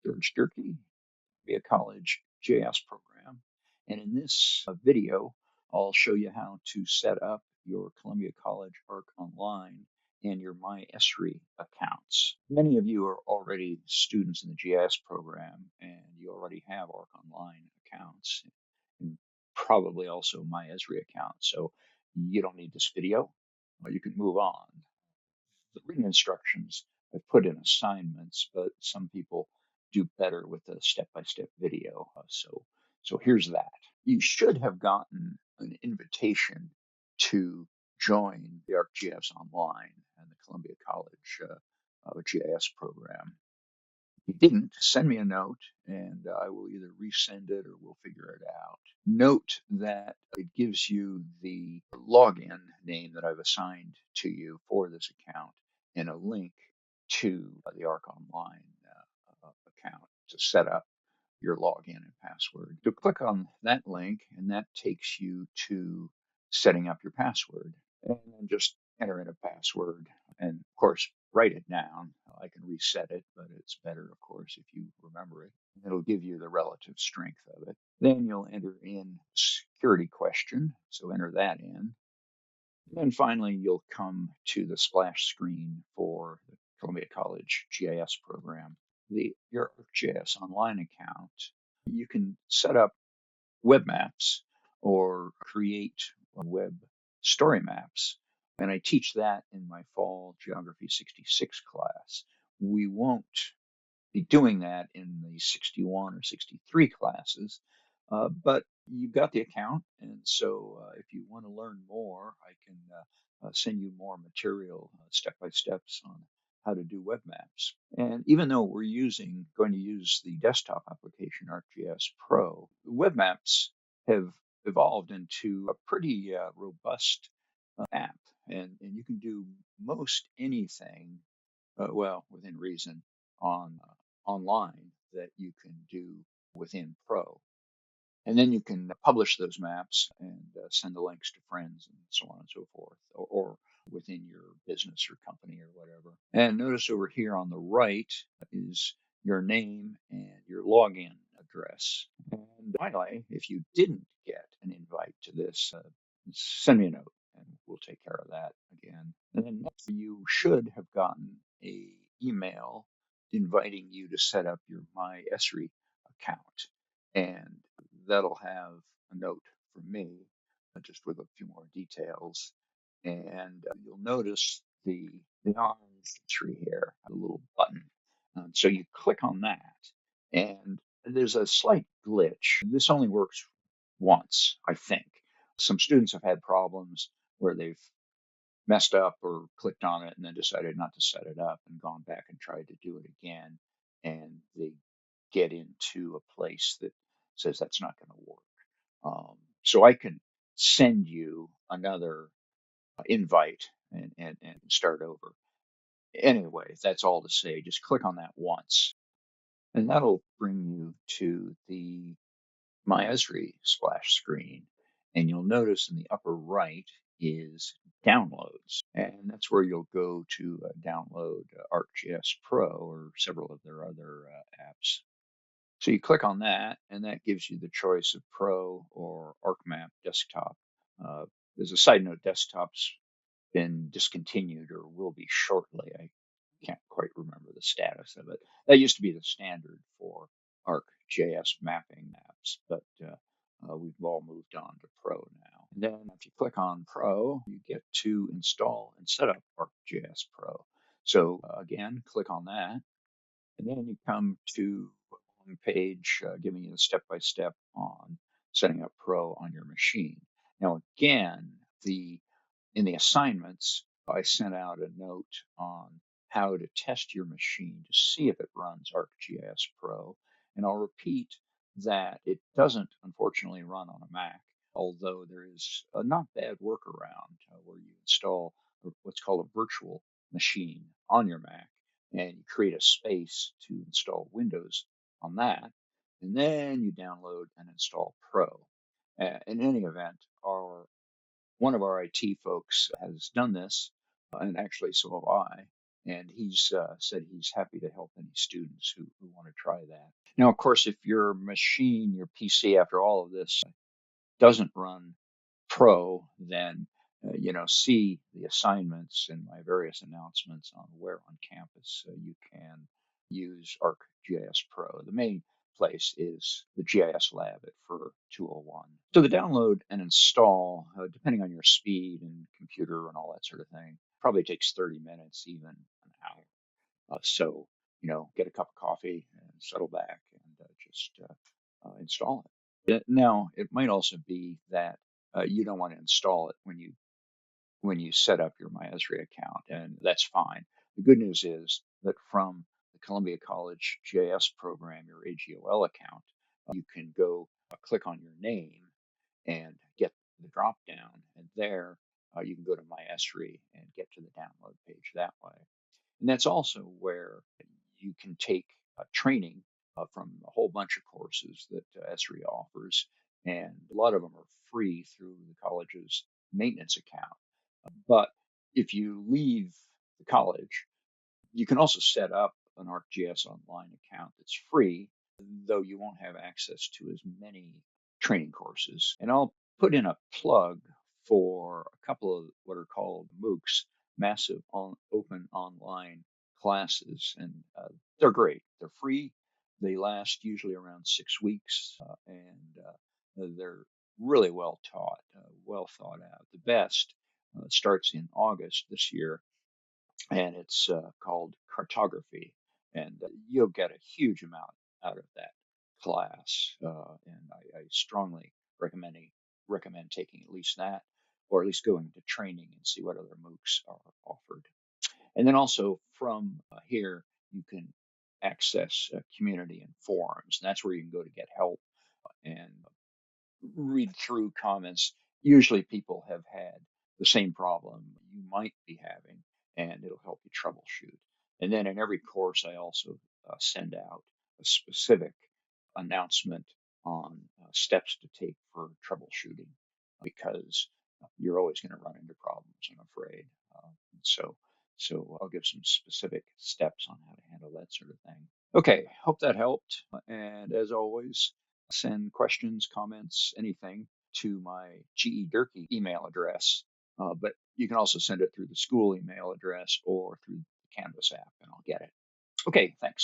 George Durkee, be a college GIS program. And in this video, I'll show you how to set up your Columbia College ARC Online and your MyESRI accounts. Many of you are already students in the GIS program and you already have ARC Online accounts and probably also MyESRI accounts. So you don't need this video. You can move on. The written instructions I've put in assignments, but some people do better with a step-by-step video. So here's that. You should have gotten an invitation to join the ArcGIS Online and the Columbia College GIS program. If you didn't, send me a note and I will either resend it or we'll figure it out. Note that it gives you the login name that I've assigned to you for this account and a link to the Arc Online account to set up your login and password. So click on that link and that takes you to setting up your password. And then just enter in a password and of course write it down. I can reset it, but it's better of course if you remember it. It'll give you the relative strength of it. Then you'll enter in security question, so enter that in. And then finally you'll come to the splash screen for the Columbia College GIS program. Your ArcGIS Online account, you can set up web maps or create web story maps. And I teach that in my fall Geography 66 class. We won't be doing that in the 61 or 63 classes, but you've got the account. And so if you want to learn more, I can send you more material, step-by-steps on how to do web maps. And even though we're going to use the desktop application ArcGIS Pro, web maps have evolved into a pretty robust app, and you can do most anything, well, within reason, on online that you can do within Pro. And then you can publish those maps and send the links to friends and so on and so forth, or within your business or company or whatever. And notice over here on the right is your name and your login address. And finally, if you didn't get an invite to this, send me a note and we'll take care of that again. And then next, you should have gotten a email inviting you to set up your MyESRI account. And that'll have a note from me, just with a few more details. And you'll notice the orange tree here, a little button. So you click on that, and there's a slight glitch. This only works once, I think. Some students have had problems where they've messed up or clicked on it and then decided not to set it up and gone back and tried to do it again. And they get into a place that says that's not going to work. So I can send you another invite and start over. Anyway, that's all to say. Just click on that once, and that'll bring you to the MyESRI splash screen. And you'll notice in the upper right is downloads. And that's where you'll go to download ArcGIS Pro or several of their other apps. So you click on that, and that gives you the choice of Pro or ArcMap Desktop. As a side note, Desktop's been discontinued or will be shortly. I can't quite remember the status of it. That used to be the standard for ArcGIS mapping apps, but we've all moved on to Pro now. And then if you click on Pro, you get to install and set up ArcGIS Pro. So again, click on that, and then you come to page giving you a step-by-step on setting up Pro on your machine. Now, again, in the assignments, I sent out a note on how to test your machine to see if it runs ArcGIS Pro. And I'll repeat that it doesn't, unfortunately, run on a Mac, although there is a not bad workaround where you install what's called a virtual machine on your Mac, and you create a space to install Windows on that, and then you download and install Pro. In any event, one of our IT folks has done this, and actually so have I. and he's said he's happy to help any students who want to try that. Now, of course, if your machine, your PC, after all of this, doesn't run Pro, then see the assignments and my various announcements on where on campus you can use ArcGIS Pro. The main place is the GIS lab at FUR 201. So the download and install, depending on your speed and computer and all that sort of thing, probably takes 30 minutes, even an hour. So get a cup of coffee and settle back and just install it. Now, it might also be that you don't want to install it when you set up your MyESRI account, and that's fine. The good news is that from the Columbia College GIS program, your AGOL account, you can go click on your name and get the drop down, and there you can go to MyESRI and get to the download page that way. And that's also where you can take training from a whole bunch of courses that ESRI offers, and a lot of them are free through the college's maintenance account. But if you leave the college, you can also set up an ArcGIS Online account that's free, though you won't have access to as many training courses. And I'll put in a plug for a couple of what are called MOOCs, massive open online classes, and they're great. They're free. They last usually around 6 weeks, and they're really well taught, well thought out. The best starts in August this year, and it's called cartography, and you'll get a huge amount out of that class. And I strongly recommend taking at least that, or at least going to training and see what other MOOCs are offered. And then also from here, you can access community and forums, and that's where you can go to get help and read through comments. Usually people have had the same problem you might be having, and it'll help you troubleshoot. And then in every course, I also send out a specific announcement on steps to take for troubleshooting, because you're always going to run into problems, I'm afraid. So I'll give some specific steps on how to handle that sort of thing. Okay, hope that helped. And as always, send questions, comments, anything to my GE Durkee email address. But you can also send it through the school email address or through the Canvas app, and I'll get it. Okay, thanks.